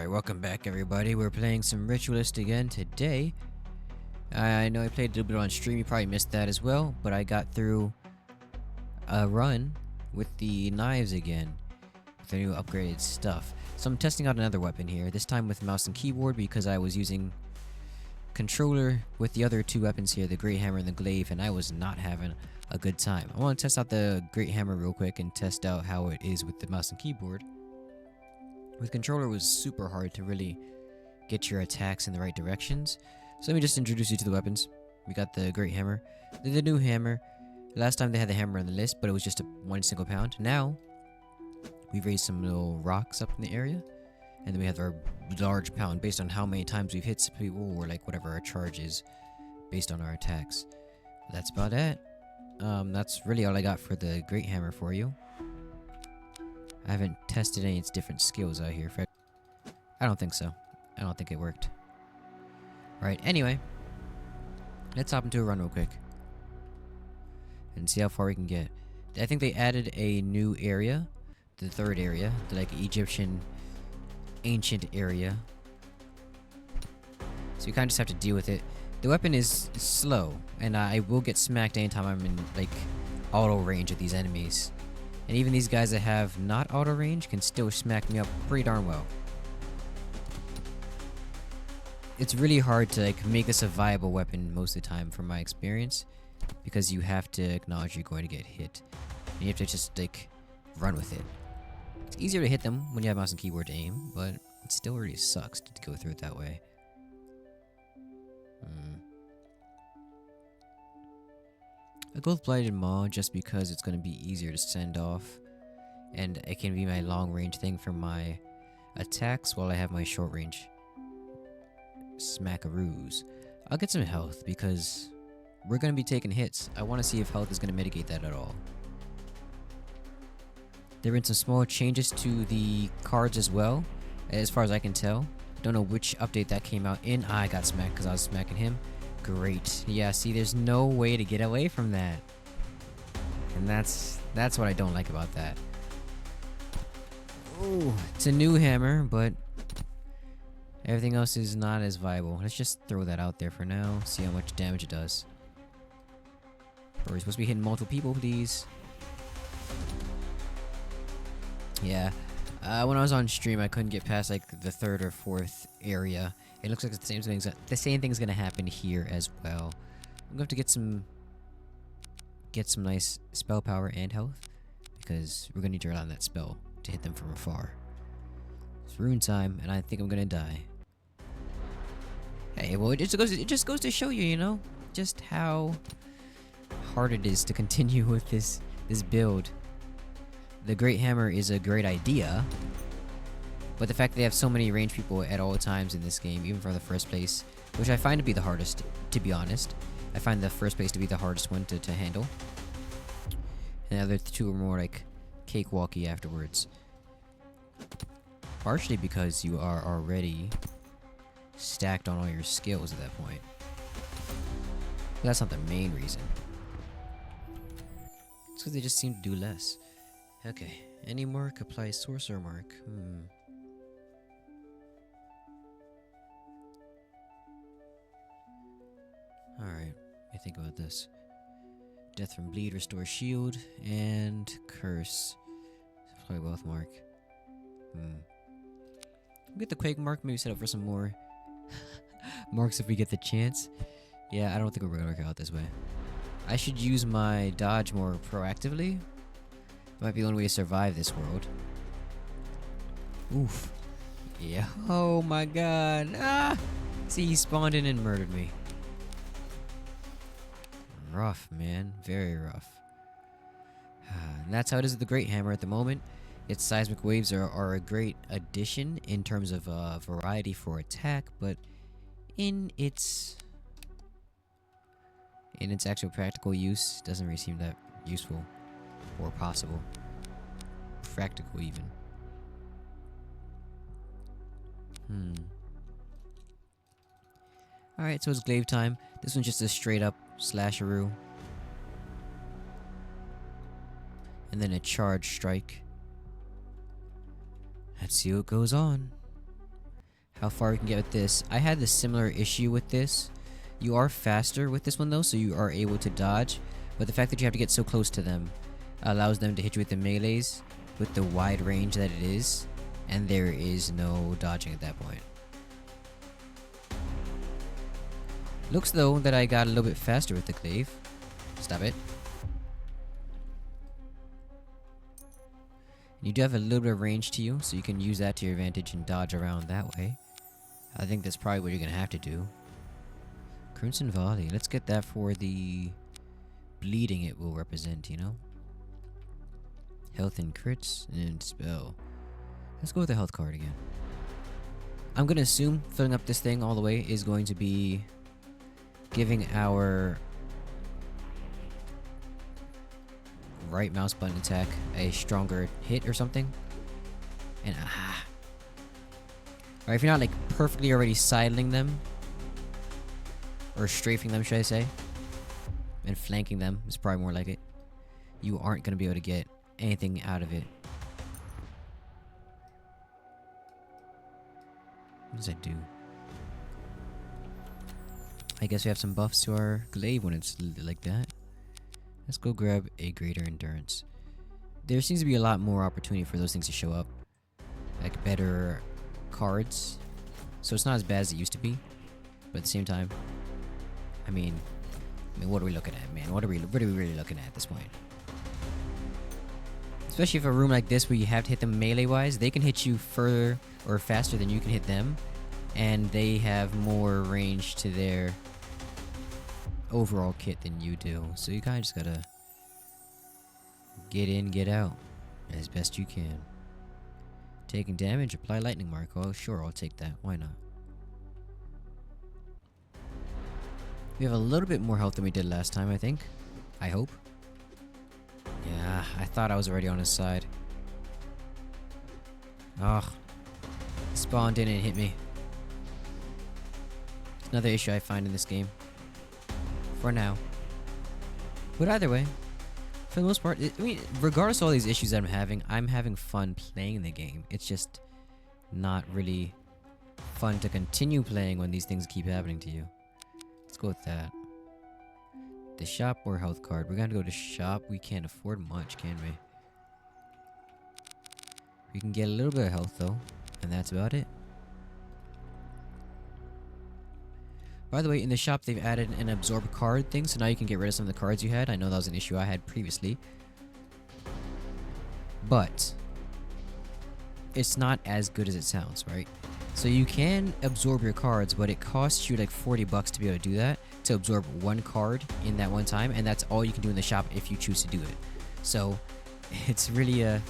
Alright, welcome back everybody. We're playing some Ritualist again today. I know I played a little bit on stream, you probably missed that as well, but I got through a run with the knives again, with the new upgraded stuff. So I'm testing out another weapon here, this time with mouse and keyboard because I was using controller with the other two weapons here, the Great Hammer and the Glaive, and I was not having a good time. I want to test out the Great Hammer real quick and test out how it is with the mouse and keyboard. With controller, it was super hard to really get your attacks in the right directions. So let me just introduce you to the weapons. We got the Great Hammer, the new hammer. Last time they had the hammer on the list, but it was just one single pound. Now, we've raised some little rocks up in the area. And then we have our large pound based on how many times we've hit people, or like whatever our charge is based on our attacks. That's about it. That's really all I got for the Great Hammer for you. I haven't tested any of its different skills out here. I don't think so. I don't think it worked. Alright, anyway. Let's hop into a run real quick. And see how far we can get. I think they added a new area. The third area. The like Egyptian ancient area. So you kind of just have to deal with it. The weapon is slow. And I will get smacked anytime I'm in like auto range of these enemies. And even these guys that have not auto range can still smack me up pretty darn well. It's really hard to like make this a viable weapon most of the time from my experience, because you have to acknowledge you're going to get hit. And you have to just like run with it. It's easier to hit them when you have mouse and keyboard to aim, but it still really sucks to go through it that way. I go with Blighted Maw just because it's going to be easier to send off, and it can be my long range thing for my attacks while I have my short range smackaroos. I'll get some health because we're going to be taking hits. I want to see if health is going to mitigate that at all. There have been some small changes to the cards as well, as far as I can tell. Don't know which update that came out in. I got smacked because I was smacking him. Great. Yeah, see, there's no way to get away from that. And that's what I don't like about that. Ooh, it's a new hammer, but everything else is not as viable. Let's just throw that out there for now, see how much damage it does. But we're supposed to be hitting multiple people, please. Yeah. When I was on stream, I couldn't get past like the third or fourth area. It looks like the same thing's gonna happen here as well. I'm gonna have to get some nice spell power and health, because we're gonna need to rely on that spell to hit them from afar. It's rune time, and I think I'm gonna die. Hey, well, it just goes to show you, you know, just how hard it is to continue with this build. The Great Hammer is a great idea, but the fact that they have so many range people at all times in this game, even for the first place, which I find to be the hardest, to be honest. I find the first place to be the hardest one to handle. And the other two are more like cakewalky afterwards. Partially because you are already stacked on all your skills at that point. But that's not the main reason. It's because they just seem to do less. Okay, any mark, apply sorcerer mark. Alright, let me think about this. Death from bleed, restore shield, and curse. Apply wealth mark. We'll get the quake mark, maybe set up for some more marks if we get the chance. Yeah, I don't think we're gonna work out this way. I should use my dodge more proactively. Might be the only way to survive this world. Oof. Yeah. Oh my god. Ah! See, he spawned in and murdered me. Rough, man. Very rough. And that's how it is with the Great Hammer at the moment. Its seismic waves are a great addition in terms of variety for attack, but in its actual practical use, it doesn't really seem that useful or possible. Practical even. Alright, so it's glaive time. This one's just a straight up slasheroo. And then a charge strike. Let's see what goes on. how far we can get with this. I had the similar issue with this. You are faster with this one though, so you are able to dodge, but the fact that you have to get so close to them allows them to hit you with the melees with the wide range that it is, and there is no dodging at that point. Looks though that I got a little bit faster with the glaive. Stop it. You do have a little bit of range to you, so you can use that to your advantage and dodge around that way. I think that's probably what you're gonna have to do. Crimson Volley. Let's get that for the bleeding it will represent, you know? Health and crits and spell. Let's go with the health card again. I'm gonna assume filling up this thing all the way is going to be giving our right mouse button attack a stronger hit or something. And or if you're not like perfectly already sidling them, or strafing them, should I say, and flanking them is probably more like it, you aren't going to be able to get anything out of it. What does that do? I guess we have some buffs to our glaive when it's like that. Let's go grab a greater endurance. There seems to be a lot more opportunity for those things to show up, like better cards, so it's not as bad as it used to be, but at the same time, I mean, what are we looking at, man? What are we really looking at this point? Especially if a room like this where you have to hit them melee-wise, they can hit you further or faster than you can hit them, and they have more range to their overall kit than you do. So you kind of just gotta get in, get out as best you can. Taking damage, apply lightning mark. Oh, sure, I'll take that. Why not? We have a little bit more health than we did last time, I think. I hope. Yeah, I thought I was already on his side. Ugh. Spawned in and hit me. It's another issue I find in this game. For now. But either way, for the most part, I mean, regardless of all these issues that I'm having fun playing the game. It's just not really fun to continue playing when these things keep happening to you. Let's go with that. The shop or health card? We're gonna go to shop. We can't afford much, can we? We can get a little bit of health though, and that's about it. By the way, in the shop they've added an absorb card thing, so now you can get rid of some of the cards you had. I know that was an issue I had previously. But it's not as good as it sounds, right? So you can absorb your cards, but it costs you like 40 bucks to be able to do that, to absorb one card in that one time, and that's all you can do in the shop if you choose to do it. So it's really a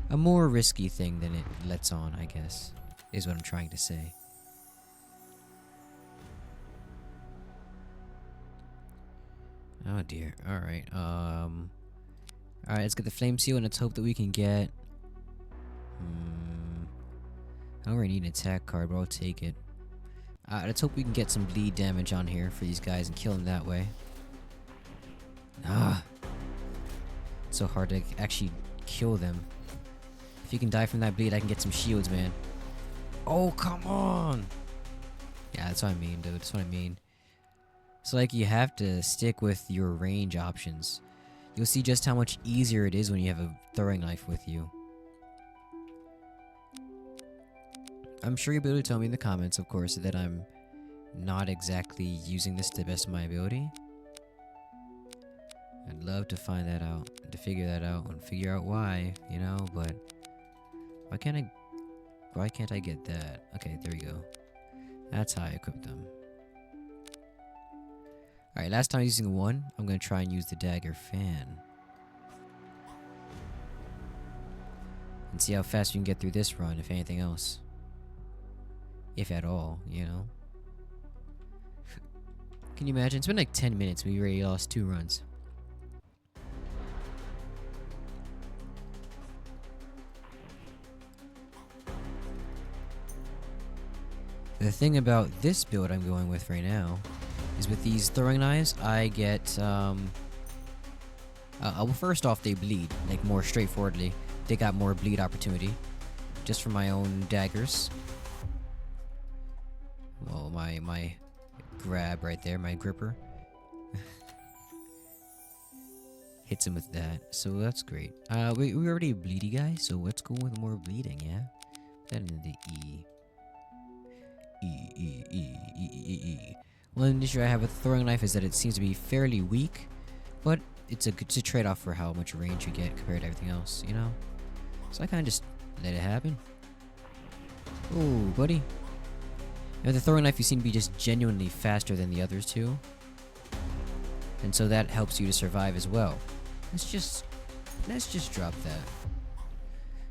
more risky thing than it lets on, I guess, is what I'm trying to say. Oh dear. Alright, alright, let's get the flame seal and let's hope that we can get I don't really need an attack card, but I'll take it. Let's hope we can get some bleed damage on here for these guys and kill them that way. It's so hard to actually kill them. If you can die from that bleed, I can get some shields, man. Oh, come on! Yeah, that's what I mean, dude. That's what I mean. So, like, you have to stick with your range options. You'll see just how much easier it is when you have a throwing knife with you. I'm sure you'll be able to tell me in the comments, of course, that I'm not exactly using this to the best of my ability. I'd love to find that out, to figure that out, and figure out why, you know, but why can't I get that? Okay, there we go. That's how I equip them. Alright, last time using one, I'm gonna try and use the dagger fan. And see how fast we can get through this run, if anything else. If at all, you know. Can you imagine? It's been like 10 minutes, we already lost 2 runs. The thing about this build I'm going with right now is with these throwing knives, I get, well, first off, they bleed, like, more straightforwardly. They got more bleed opportunity, just from my own daggers. Well, my grab right there, my gripper. Hits him with that, so that's great. We already a bleedy guy, so let's go with more bleeding, yeah? Put that in the E. E. One issue I have with throwing knife is that it seems to be fairly weak, but it's a trade-off for how much range you get compared to everything else, you know? So I kind of just let it happen. Ooh, buddy. With the throwing knife, you seem to be just genuinely faster than the others too. And so that helps you to survive as well. Let's just drop that.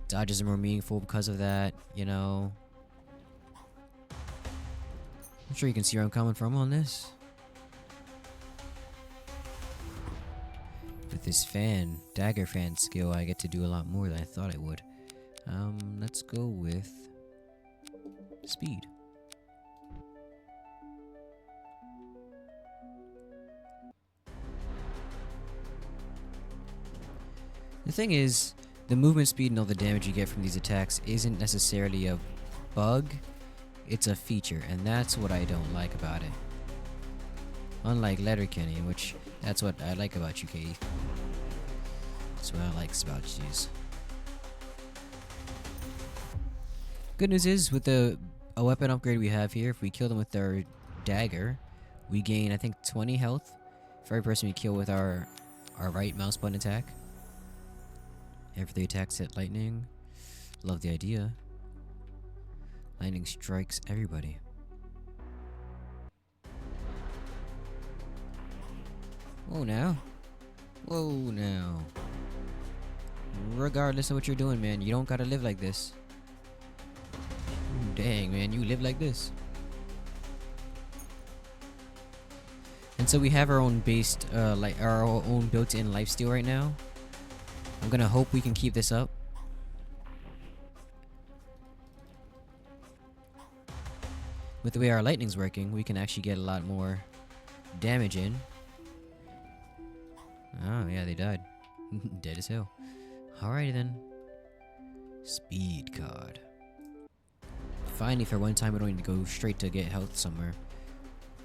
Dodges are more meaningful because of that, you know. I'm sure you can see where I'm coming from on this. With this dagger fan skill, I get to do a lot more than I thought I would. Let's go with speed. The thing is, the movement speed and all the damage you get from these attacks isn't necessarily a bug, it's a feature, and that's what I don't like about it. Unlike Letterkenny, which that's what I like about you, Katie. That's what I like about yous. Good news is, with a weapon upgrade we have here, if we kill them with our dagger, we gain, I think, 20 health for every person we kill with our right mouse button attack. And for the attacks at lightning, love the idea. Lightning strikes everybody. Whoa now. Whoa now. Regardless of what you're doing, man, you don't gotta live like this. Dang, man, you live like this. And so we have our own based, like our own built-in lifesteal right now. I'm gonna hope we can keep this up. With the way our lightning's working, we can actually get a lot more damage in. Oh, yeah, they died. Dead as hell. Alrighty then. Speed card. Finally, for one time, we don't need to go straight to get health somewhere.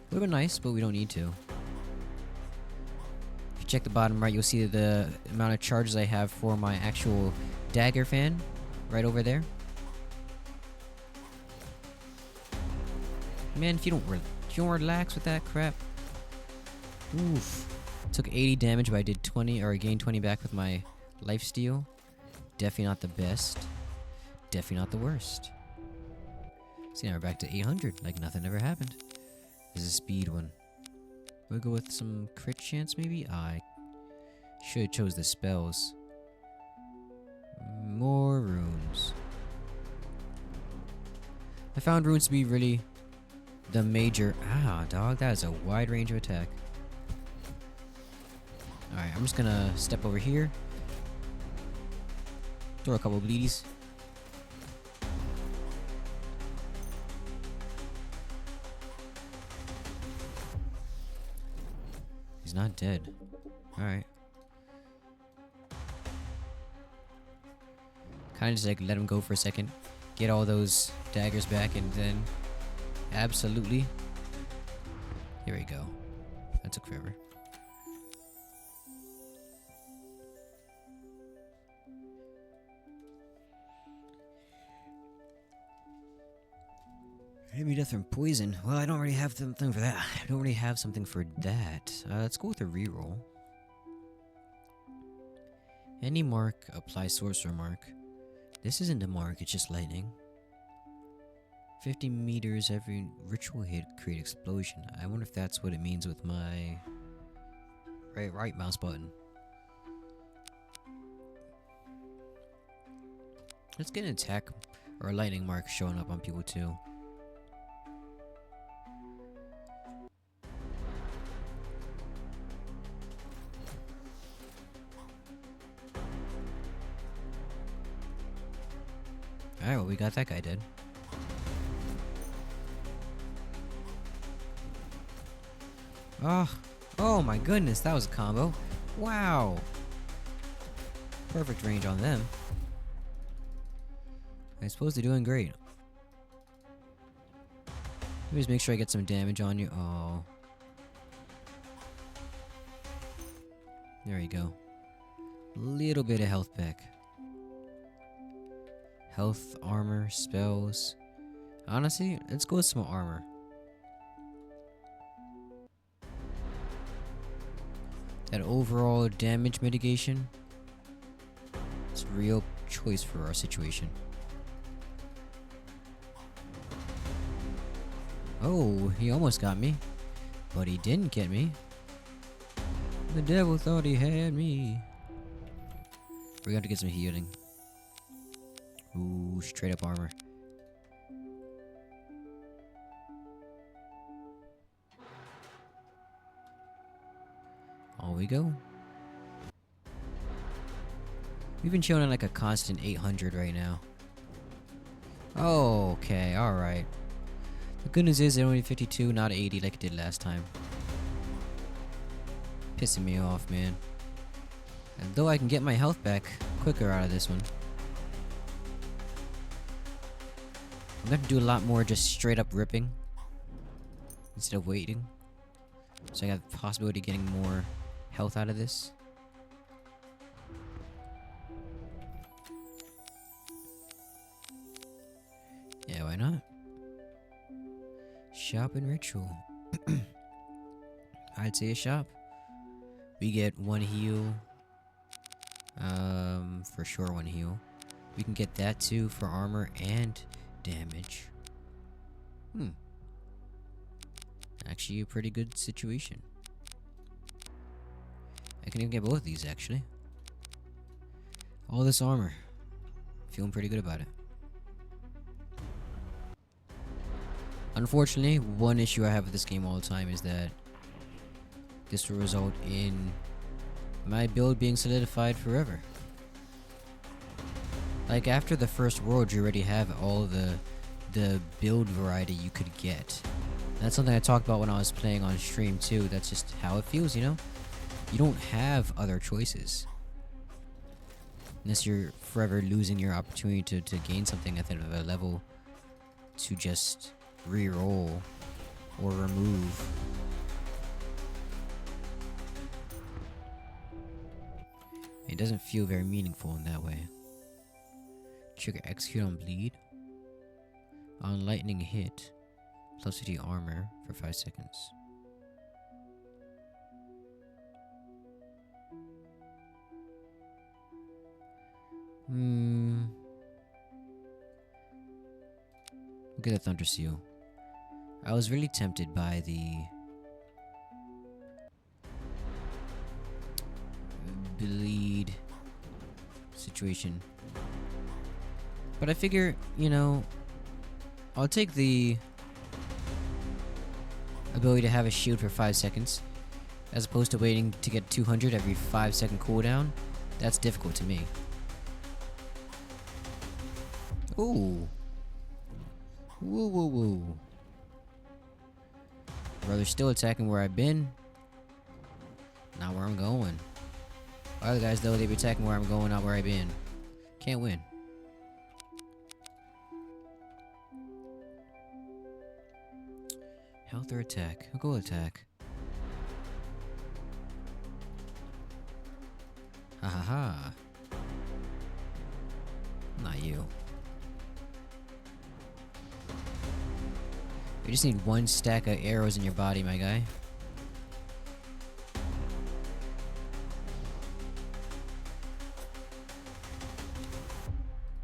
Would've been nice, but we don't need to. If you check the bottom right, you'll see the amount of charges I have for my actual dagger fan. Right over there. Man, if you don't relax with that crap. Oof. Took 80 damage, but I did 20, or I gained 20 back with my lifesteal. Definitely not the best. Definitely not the worst. See, now we're back to 800, like nothing ever happened. This is a speed one. We'll go with some crit chance, maybe? I should have chose the spells. More runes. I found runes to be really the major... Ah, dog, that is a wide range of attack. Alright, I'm just gonna step over here. Throw a couple of bleedies. He's not dead. Alright. Kinda just like let him go for a second. Get all those daggers back and then... Absolutely. Here we go. That took forever. Maybe death from poison. Well, I don't really have something for that. I don't really have something for that. Let's go with a reroll. Any mark, apply sorcerer mark. This isn't a mark, it's just lightning. 50 meters every ritual hit, create explosion. I wonder if that's what it means with my right mouse button. Let's get an attack or a lightning mark showing up on people too. Alright, well, we got that guy dead. Oh my goodness, that was a combo. Wow. Perfect range on them. I suppose they're doing great. Let me just make sure I get some damage on you. Oh. There you go. Little bit of health back. Health, armor, spells. Honestly, let's go with some armor. That overall damage mitigation, it's a real choice for our situation. Oh, he almost got me, but he didn't get me. The devil thought he had me. We're gonna have to get some healing. Ooh, straight up armor. On we go. We've been chilling at like a constant 800 right now. Oh, okay, alright. The good news is they're only 52, not 80 like it did last time. Pissing me off, man. And though I can get my health back quicker out of this one, I'm gonna do a lot more just straight up ripping instead of waiting. So I have the possibility of getting more health out of this. Yeah, why not? Shop and ritual. I'd say a shop. We get one heal. For sure one heal. We can get that too for armor and damage. Actually a pretty good situation. I can even get both of these actually. All this armor. Feeling pretty good about it. Unfortunately, one issue I have with this game all the time is that this will result in my build being solidified forever. Like after the first world, you already have all the build variety you could get. That's something I talked about when I was playing on stream too. That's just how it feels, you know? You don't have other choices. Unless you're forever losing your opportunity to gain something at the end of a level to just re-roll or remove. It doesn't feel very meaningful in that way. Trigger execute on bleed. On lightning hit. Plus 50 armor for 5 seconds. Look at the Thunder Seal. I was really tempted by the bleed situation. But I figure, you know, I'll take the ability to have a shield for 5 seconds as opposed to waiting to get 200 every 5-second cooldown. That's difficult to me. Ooh. Woo woo woo. Brother's still attacking where I've been. Not where I'm going. Other guys though, they be attacking where I'm going, not where I've been. Can't win. Health or attack? I'll go attack. Ha ha ha. Not you. You just need one stack of arrows in your body, my guy.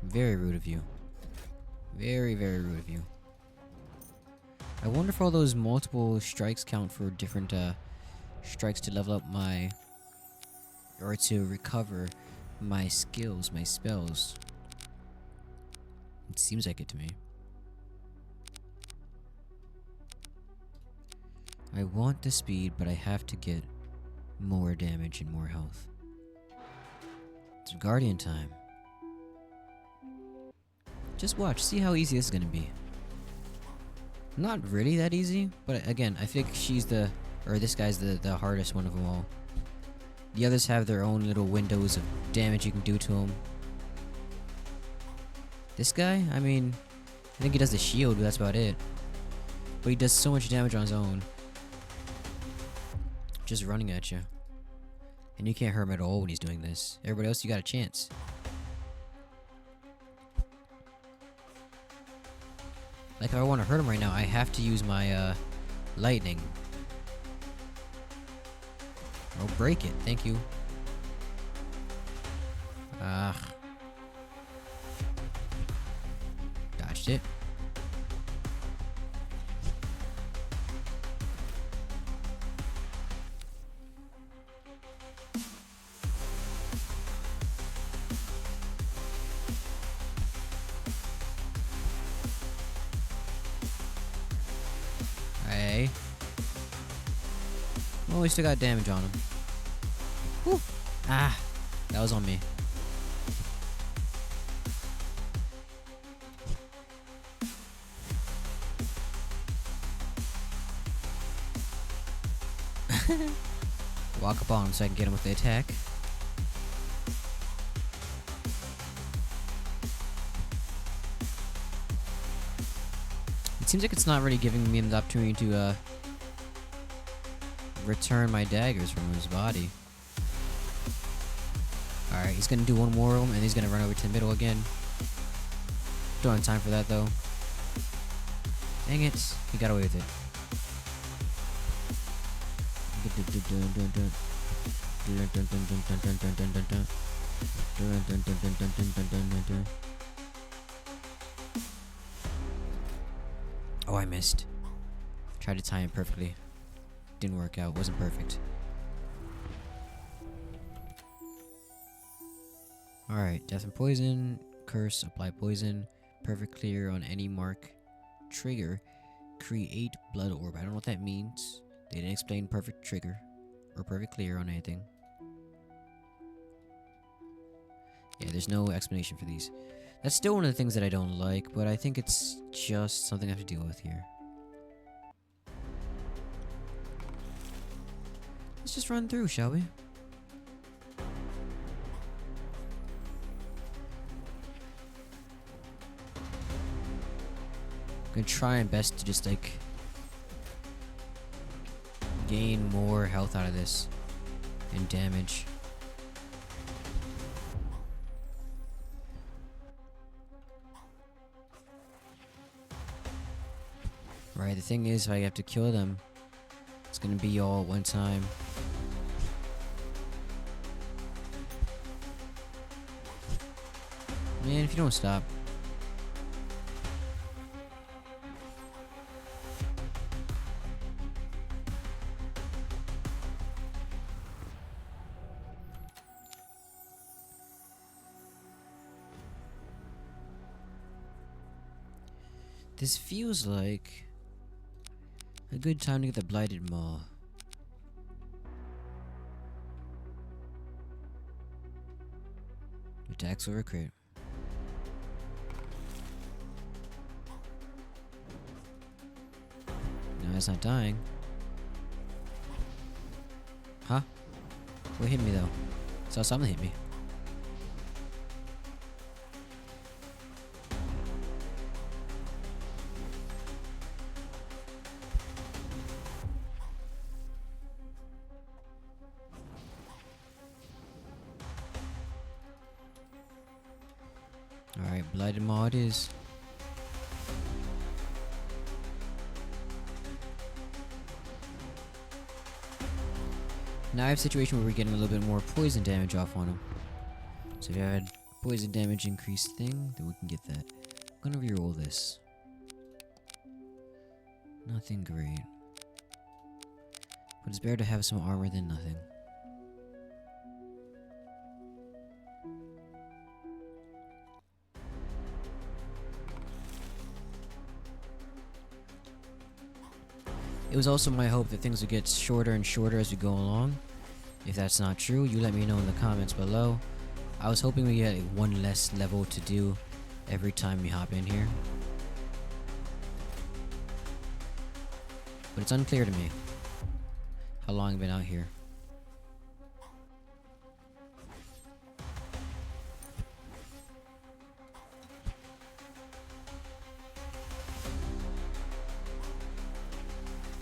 Very rude of you. Very, very rude of you. I wonder if all those multiple strikes count for different strikes to level up my... or to recover my skills, my spells. It seems like it to me. I want the speed, but I have to get more damage and more health. It's Guardian time. Just watch, see how easy this is gonna be. Not really that easy, but again, I think she's the... or this guy's the hardest one of them all. The others have their own little windows of damage you can do to them. This guy, I mean, I think he does the shield, but that's about it. But he does so much damage on his own. Just running at you. And you can't hurt him at all when he's doing this. Everybody else, you got a chance. Like, if I want to hurt him right now, I have to use my, lightning. Or break it. Thank you. Dodged it. Hey. Well, we still got damage on him. Whew. Ah, that was on me. Walk up on him so I can get him with the attack. It seems like it's not really giving me the opportunity to return my daggers from his body. Alright, he's gonna do one more of them and he's gonna run over to the middle again. Don't have time for that though. Dang it, he got away with it. Oh, I missed. Tried to time it perfectly. Didn't work out, wasn't perfect. Alright, death and poison, curse, apply poison, perfect clear on any mark, trigger, create blood orb. I don't know what that means. They didn't explain perfect trigger or perfect clear on anything. Yeah, there's no explanation for these. That's still one of the things that I don't like, but I think it's just something I have to deal with here. Let's just run through, shall we? I'm gonna try my best to just like gain more health out of this and damage. Right, the thing is, if I have to kill them, it's gonna be all at one time. Man, if you don't stop. This feels like a good time to get the Blighted Maw. Attacks over crit. No, it's not dying. Huh? What hit me though? Saw something hit me. Alright, Blighted Maw it is. Now I have a situation where we're getting a little bit more poison damage off on him. So if I had poison damage increase thing, then we can get that. I'm gonna reroll this. Nothing great. But it's better to have some armor than nothing. It was also my hope that things would get shorter and shorter as we go along. If that's not true, you let me know in the comments below. I was hoping we get one less level to do every time we hop in here. But it's unclear to me how long I've been out here.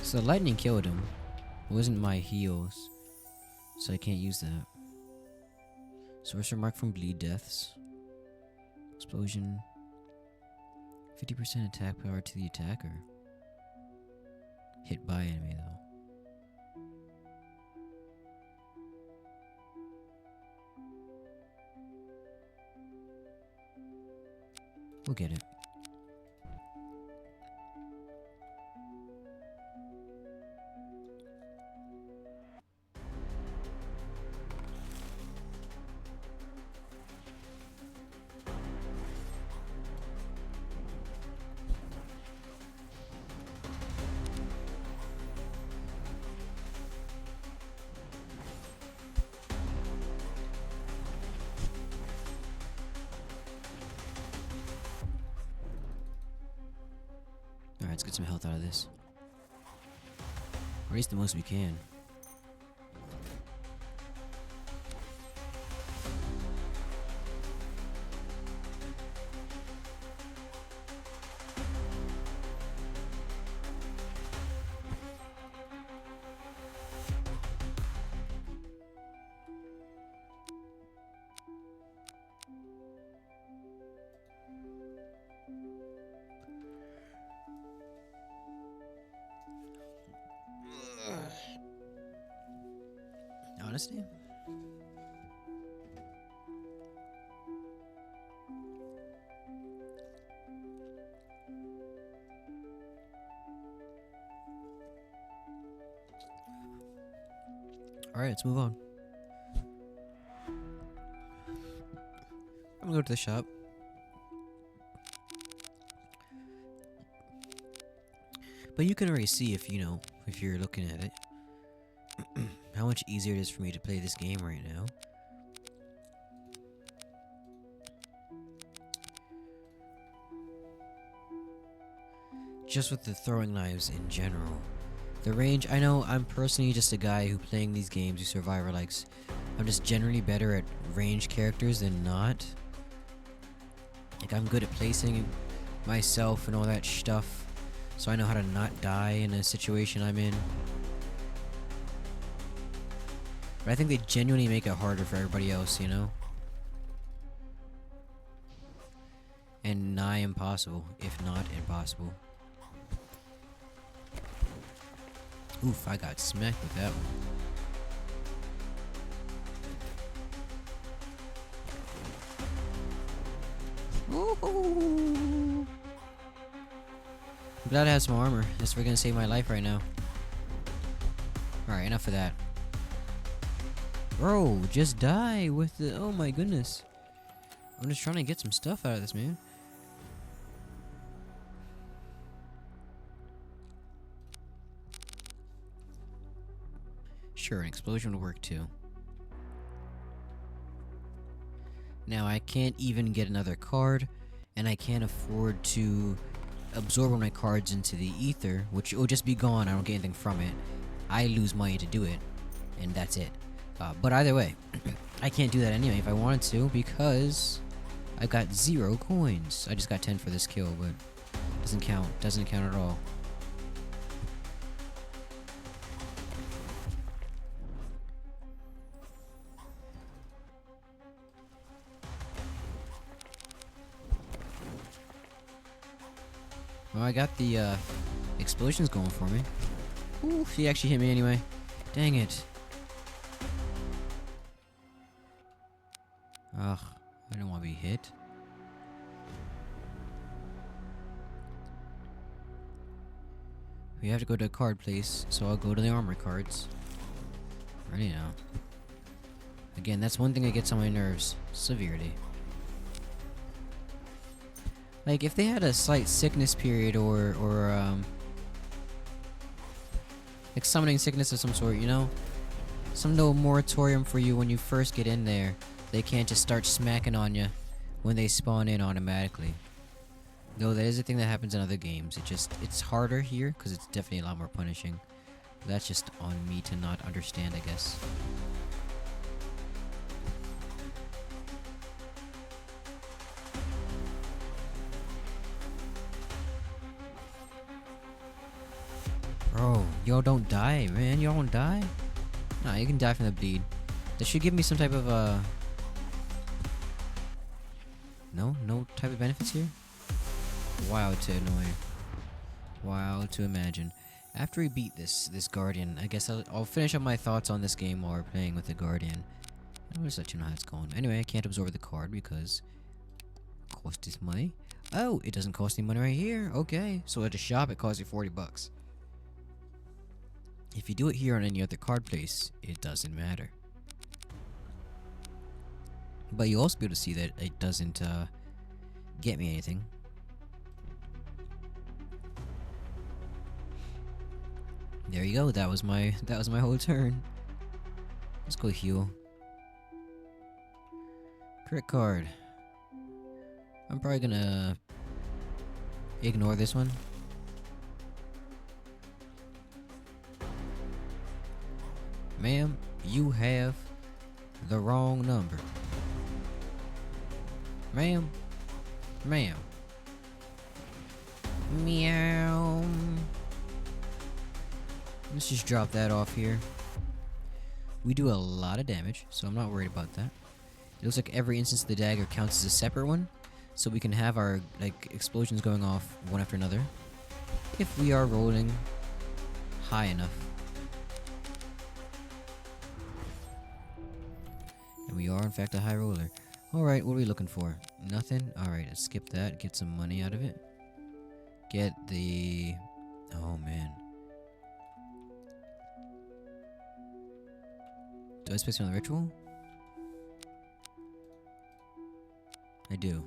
So the lightning killed him. It wasn't my heals, so I can't use that. Sorcerer mark from bleed deaths. Explosion. 50% attack power to the attacker. Hit by enemy though. We'll get it. Alright, let's get some health out of this. Or at least the most we can. Honesty? Alright, let's move on. I'm gonna go to the shop. But you can already see if if you're looking at it, how much easier it is for me to play this game right now. Just with the throwing knives in general. The range, I know I'm personally just a guy who playing these games who Survivor likes. I'm just generally better at range characters than not. Like, I'm good at placing myself and all that stuff, so I know how to not die in a situation I'm in. But I think they genuinely make it harder for everybody else, you know? And nigh impossible, if not impossible. Oof, I got smacked with that one. Ooh. I'm glad I have some armor. That's gonna save my life right now. Alright, enough of that. Bro, just die with the... Oh my goodness. I'm just trying to get some stuff out of this, man. Sure, an explosion would work too. Now, I can't even get another card, and I can't afford to absorb one of my cards into the ether, which will just be gone. I don't get anything from it. I lose money to do it, and that's it. But either way, I can't do that anyway if I wanted to, because I've got 0 coins. I just got 10 for this kill, but doesn't count. Doesn't count at all. Well, I got the explosions going for me. Ooh, she actually hit me anyway. Dang it. Ugh, I don't want to be hit. We have to go to a card place, so I'll go to the armor cards. Ready now. Again, that's one thing that gets on my nerves. Severity. Like, if they had a slight sickness period or like summoning sickness of some sort, you know? Some little moratorium for you when you first get in there. They can't just start smacking on you when they spawn in automatically. Though that is a thing that happens in other games. It's harder here because it's definitely a lot more punishing. But that's just on me to not understand, I guess. Bro, y'all don't die, man. Y'all don't die? Nah, you can die from the bleed. That should give me some type of, No type of benefits here? Wild to annoy. Wild to imagine. After we beat this Guardian, I guess I'll finish up my thoughts on this game while we're playing with the Guardian. I'll just let you know how it's going. Anyway, I can't absorb the card because it costs us money. Oh, it doesn't cost any money right here. Okay, so at the shop it costs you 40 bucks. If you do it here on any other card place, it doesn't matter. But you'll also be able to see that it doesn't get me anything. There you go. That was my whole turn. Let's go heal. Crit card. I'm probably gonna ignore this one. Ma'am, you have the wrong number. Ma'am. Ma'am. Meow. Let's just drop that off here. We do a lot of damage, so I'm not worried about that. It looks like every instance of the dagger counts as a separate one, so we can have our explosions going off one after another if we are rolling high enough. And we are in fact a high roller. Alright, what are we looking for? Nothing? Alright, let's skip that, get some money out of it. Get the... Oh man. Do I space on the ritual? I do.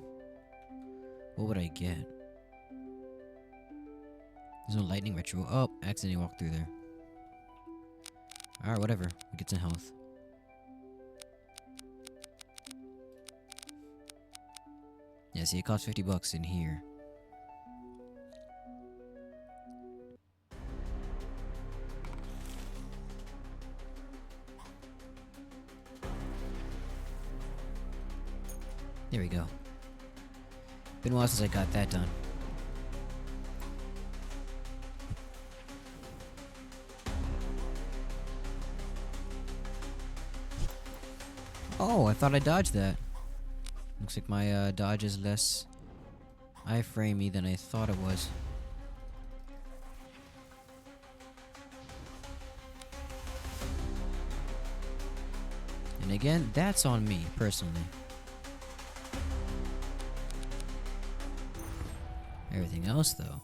What would I get? There's no lightning ritual. Oh, accidentally walked through there. Alright, whatever. We get some health. Yeah, see, it costs 50 bucks in here. There we go. Been a while since I got that done. Oh, I thought I dodged that. Looks like my dodge is less iframey than I thought it was. And again, that's on me, personally. Everything else, though.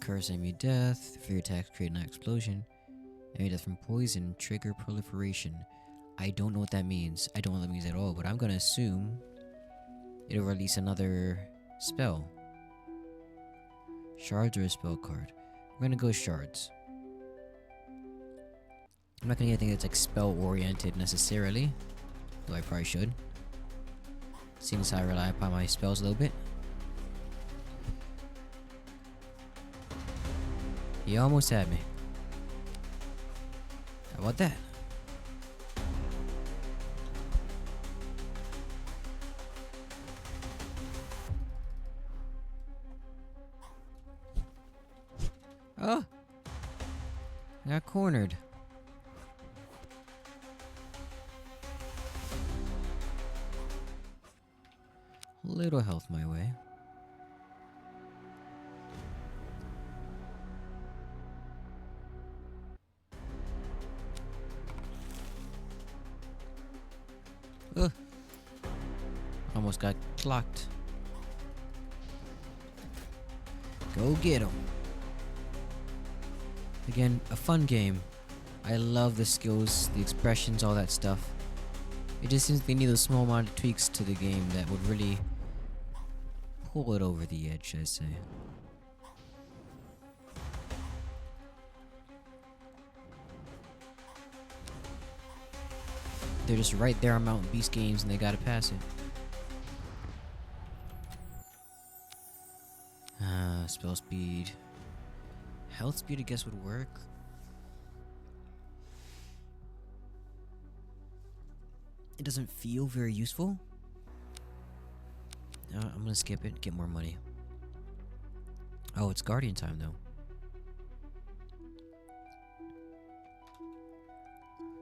Curse enemy death. Fear attacks create an explosion. Enemy death from poison. Trigger proliferation. I don't know what that means. I don't know what that means at all, but I'm gonna assume it'll release another spell. Shards or a spell card. I'm gonna go shards. I'm not gonna get anything that's like spell oriented necessarily, though I probably should. Seeing as how I rely upon my spells a little bit. He almost had me. How about that? Oh! I got cornered. Little health my way. Ugh. Almost got clocked. Go get him. Again, a fun game. I love the skills, the expressions, all that stuff. It just seems they need those small amount of tweaks to the game that would really pull it over the edge, I say. They're just right there on Mountain Beast games and they gotta pass it. Spell speed. Health speed I guess would work. It doesn't feel very useful. I'm gonna skip it, get more money. Oh, it's Guardian time though.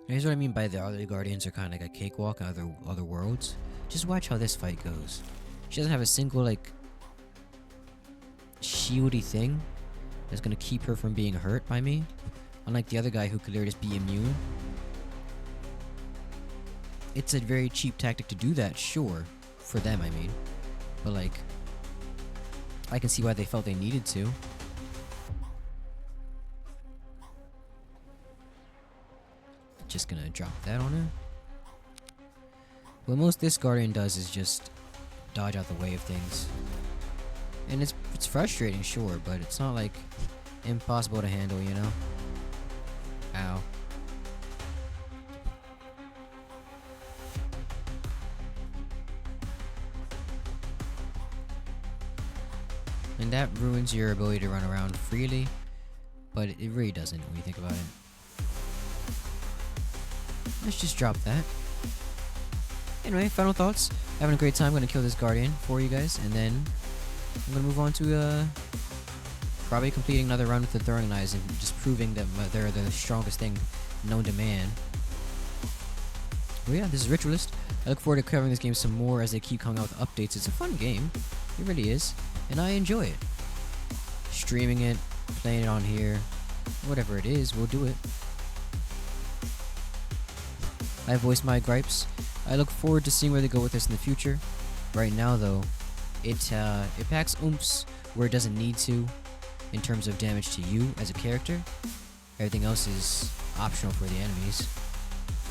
Here's what I mean by the other guardians are kind of like a cakewalk in other worlds. Just watch how this fight goes. She doesn't have a single like shieldy thing that's gonna keep her from being hurt by me. Unlike the other guy who could literally just be immune. It's a very cheap tactic to do that, sure. For them, I mean. But like, I can see why they felt they needed to. Just gonna drop that on her. What most this guardian does is just dodge out the way of things. And it's frustrating, sure, but it's not like impossible to handle, you know? Ow. And that ruins your ability to run around freely, but it really doesn't when you think about it. Let's just drop that. Anyway, final thoughts. Having a great time. I'm gonna kill this guardian for you guys, and then I'm gonna move on to probably completing another run with the throwing knives and just proving that they're the strongest thing known to man. Well, yeah, this is Ritualist. I look forward to covering this game some more as they keep coming out with updates. It's a fun game. It really is. And I enjoy it. Streaming it, playing it on here, whatever it is, we'll do it. I voiced my gripes. I look forward to seeing where they go with this in the future. Right now, though, it packs oomphs where it doesn't need to in terms of damage to you as a character. Everything else is optional for the enemies.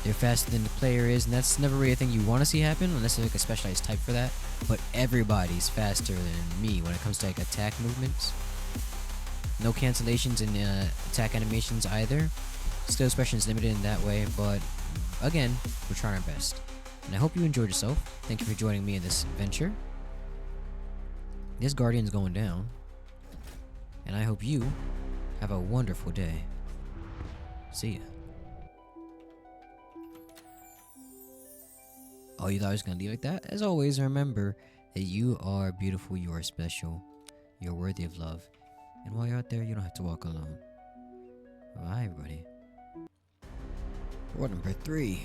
They're faster than the player is, and that's never really a thing you want to see happen unless there's like a specialized type for that. But everybody's faster than me when it comes to like attack movements. No cancellations in attack animations either. Skill expression is limited in that way, but again, we're trying our best. And I hope you enjoyed yourself. Thank you for joining me in this adventure. This guardian's going down. And I hope you have a wonderful day. See ya. Oh, you thought I was gonna leave like that? As always, remember that you are beautiful, you are special, you're worthy of love. And while you're out there, you don't have to walk alone. Bye, everybody. Rule number 3.